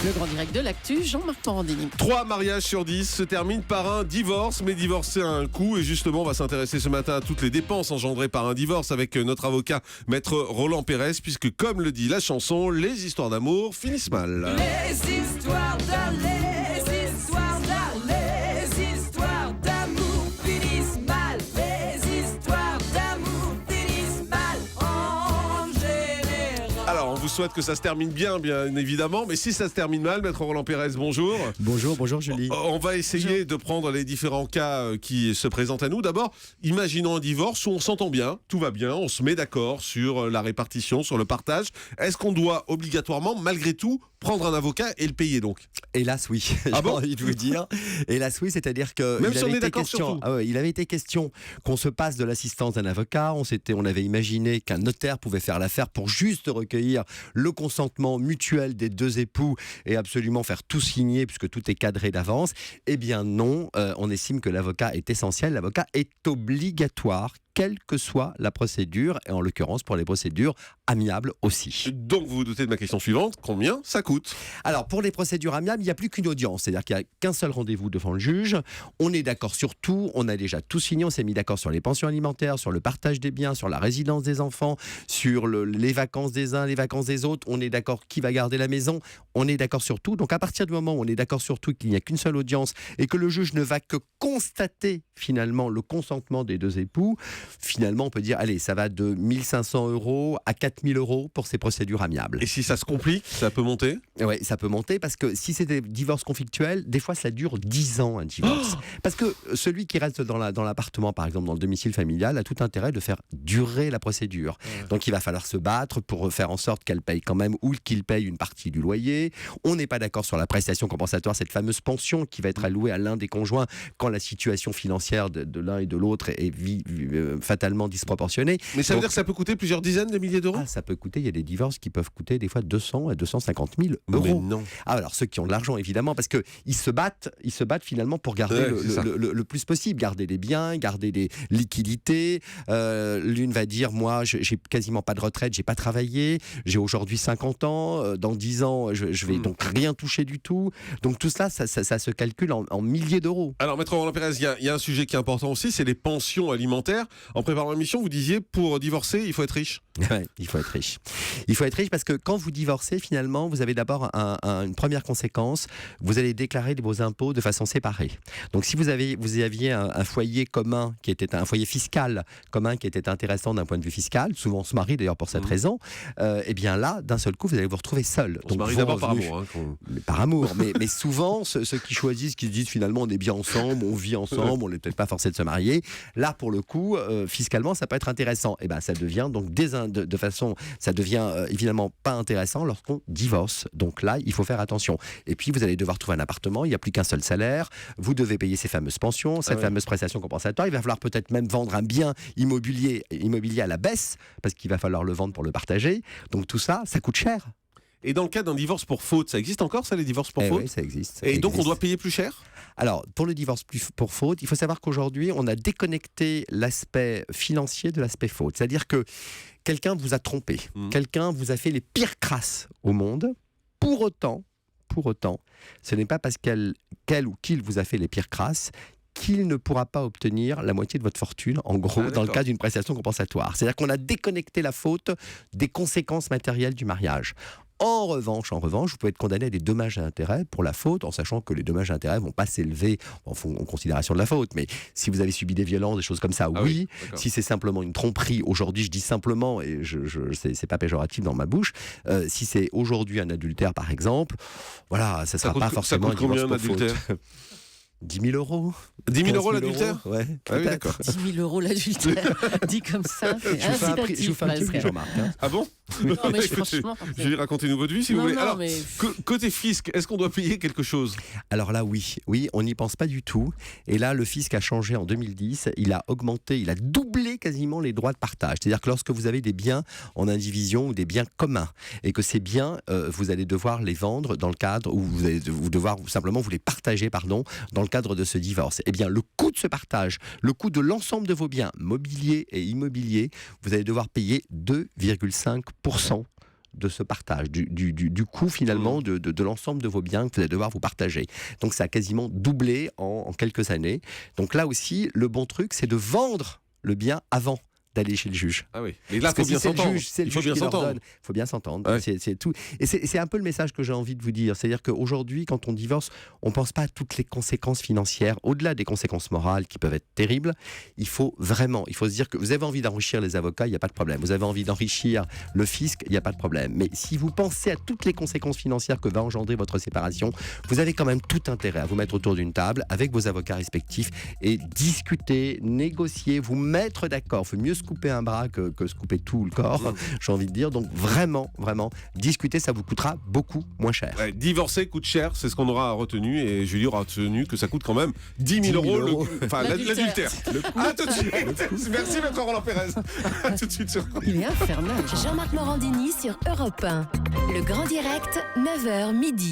Le grand direct de l'actu, Jean-Marc Morandini. 3 mariages sur 10 se terminent par un divorce, mais divorcer a un coût. Et justement, on va s'intéresser ce matin à toutes les dépenses engendrées par un divorce avec notre avocat, maître Roland Pérez, puisque comme le dit la chanson, les histoires d'amour finissent mal. Les histoires d'amour finissent mal. Les histoires d'amour finissent mal en général. Alors, on vous souhaite que ça se termine bien évidemment, mais si ça se termine mal, maître Roland Pérez, bonjour. Bonjour Julie. On va essayer de prendre les différents cas qui se présentent à nous. D'abord, imaginons un divorce où on s'entend bien, tout va bien, on se met d'accord sur la répartition, sur le partage. Est-ce qu'on doit obligatoirement, malgré tout, prendre un avocat et le payer donc? Hélas oui, j'ai envie de vous dire. Hélas oui, c'est-à-dire que même si on est d'accord sur tout. Il avait été question qu'on se passe de l'assistance d'un avocat. On avait imaginé qu'un notaire pouvait faire l'affaire pour juste recueillir le consentement mutuel des deux époux et absolument faire tout signer puisque tout est cadré d'avance. Eh bien non, on estime que l'avocat est essentiel. L'avocat est obligatoire, quelle que soit la procédure, et en l'occurrence pour les procédures amiables aussi. Donc vous vous doutez de ma question suivante, combien ça coûte? Alors pour les procédures amiables, il n'y a plus qu'une audience, c'est-à-dire qu'il n'y a qu'un seul rendez-vous devant le juge, on est d'accord sur tout, on a déjà tout signé, on s'est mis d'accord sur les pensions alimentaires, sur le partage des biens, sur la résidence des enfants, sur les vacances des uns, les vacances des autres, on est d'accord qui va garder la maison, on est d'accord sur tout. Donc à partir du moment où on est d'accord sur tout, qu'il n'y a qu'une seule audience et que le juge ne va que constater finalement le consentement des deux époux, finalement on peut dire allez, ça va de 1 500 € à 4 000 € pour ces procédures amiables. Et si ça se complique, ça peut monter? Oui, ça peut monter parce que si c'est des divorces conflictuels, des fois ça dure 10 ans un divorce. Parce que celui qui reste dans l'appartement, par exemple dans le domicile familial, a tout intérêt de faire durer la procédure. Donc il va falloir se battre pour faire en sorte qu'elle paye quand même ou qu'il paye une partie du loyer. On n'est pas d'accord sur la prestation compensatoire, cette fameuse pension qui va être allouée à l'un des conjoints quand la situation financière de l'un et de l'autre est fatalement disproportionnée. Mais ça veut dire que ça peut coûter plusieurs dizaines de milliers d'euros? Ça peut coûter, il y a des divorces qui peuvent coûter des fois 200 à 250 000 €. Mais non. Alors ceux qui ont de l'argent évidemment, parce qu'ils se battent finalement pour garder le plus possible, garder les biens, garder les liquidités. L'une va dire, moi j'ai quasiment pas de retraite, j'ai pas travaillé, j'ai aujourd'hui 50 ans, dans 10 ans je vais donc rien toucher du tout. Donc tout ça se calcule en milliers d'euros. Alors maître Roland Pérez, il y a un sujet qui est important aussi, c'est les pensions alimentaires. En préparant l'émission, vous disiez pour divorcer, il faut être riche. Ouais, il faut être riche. Il faut être riche parce que quand vous divorcez, finalement, vous avez d'abord une première conséquence. Vous allez déclarer vos impôts de façon séparée. Donc, si vous aviez un foyer commun qui était un foyer fiscal commun qui était intéressant d'un point de vue fiscal, souvent on se marie d'ailleurs pour cette raison, eh bien là, d'un seul coup, vous allez vous retrouver seul. On se marie d'abord par amour. Par amour. Mais souvent, ceux qui choisissent, qui se disent finalement on est bien ensemble, on vit ensemble, on n'est peut-être pas forcé de se marier. Là, pour le coup, fiscalement, ça peut être intéressant. Et ben, ça devient donc ça devient évidemment pas intéressant lorsqu'on divorce. Donc là, il faut faire attention. Et puis, vous allez devoir trouver un appartement, il n'y a plus qu'un seul salaire, vous devez payer ces fameuses pensions, cette fameuse prestation compensatoire, il va falloir peut-être même vendre un bien immobilier à la baisse, parce qu'il va falloir le vendre pour le partager. Donc tout ça, ça coûte cher. Et dans le cas d'un divorce pour faute, ça existe encore ça, les divorces pour faute? Oui, ça existe. Et donc on doit payer plus cher? Alors, pour le divorce pour faute, il faut savoir qu'aujourd'hui, on a déconnecté l'aspect financier de l'aspect faute. C'est-à-dire que quelqu'un vous a trompé, quelqu'un vous a fait les pires crasses au monde. Pour autant, ce n'est pas parce qu'elle ou qu'il vous a fait les pires crasses qu'il ne pourra pas obtenir la moitié de votre fortune, en gros, dans le cas d'une prestation compensatoire. C'est-à-dire qu'on a déconnecté la faute des conséquences matérielles du mariage. En revanche, vous pouvez être condamné à des dommages et intérêts pour la faute, en sachant que les dommages et intérêts ne vont pas s'élever en considération de la faute. Mais si vous avez subi des violences, des choses comme ça, oui. Si c'est simplement une tromperie, aujourd'hui, je dis simplement, et c'est pas péjoratif dans ma bouche, si c'est aujourd'hui un adultère, par exemple, voilà, ça ne sera pas forcément un divorce pour faute. 10 000 €. 10 000 € l'adultère? Ouais, ah oui, d'accord. 10 000 € l'adultère, dit comme ça, c'est incitatif. Je vous fais un petit prix, Jean-Marc. Ah bon? Non, mais Écoutez, franchement... je vais raconter nous votre vie si vous voulez. Alors, mais... côté fisc, est-ce qu'on doit payer quelque chose? Alors là, oui, on n'y pense pas du tout. Et là, le fisc a changé en 2010. Il a augmenté, il a doublé quasiment les droits de partage. C'est-à-dire que lorsque vous avez des biens en indivision ou des biens communs, et que ces biens, vous allez devoir les vendre dans le cadre, ou vous allez devoir simplement vous les partager, dans le cadre de ce divorce. Eh bien, le coût de ce partage, le coût de l'ensemble de vos biens mobiliers et immobiliers, vous allez devoir payer 2,5% de ce partage, du coût finalement de l'ensemble de vos biens que vous allez devoir vous partager. Donc ça a quasiment doublé en quelques années. Donc là aussi, le bon truc, c'est de vendre le bien avant d'aller chez le juge. Ah oui. Mais là, Parce que il faut bien s'entendre. c'est le Il faut juge bien qui leur s'entendre. donne. Il faut bien s'entendre. Ouais. C'est tout. Et c'est un peu le message que j'ai envie de vous dire. C'est-à-dire qu'aujourd'hui, quand on divorce, on ne pense pas à toutes les conséquences financières, au-delà des conséquences morales qui peuvent être terribles. Il faut se dire que vous avez envie d'enrichir les avocats, il n'y a pas de problème. Vous avez envie d'enrichir le fisc, il n'y a pas de problème. Mais si vous pensez à toutes les conséquences financières que va engendrer votre séparation, vous avez quand même tout intérêt à vous mettre autour d'une table avec vos avocats respectifs et discuter, négocier, vous mettre d'accord. Il faut mieux se couper un bras que se couper tout le corps, j'ai envie de dire. Donc vraiment, discuter, ça vous coûtera beaucoup moins cher. Ouais, divorcer coûte cher, c'est ce qu'on aura retenu. Et Julie aura retenu que ça coûte quand même 10 000 euros. L'adultère. À tout de suite. Merci, maître Roland Pérez. À tout de suite sur Il est infernal. Jean-Marc Morandini sur Europe 1. Le Grand Direct, 9h midi.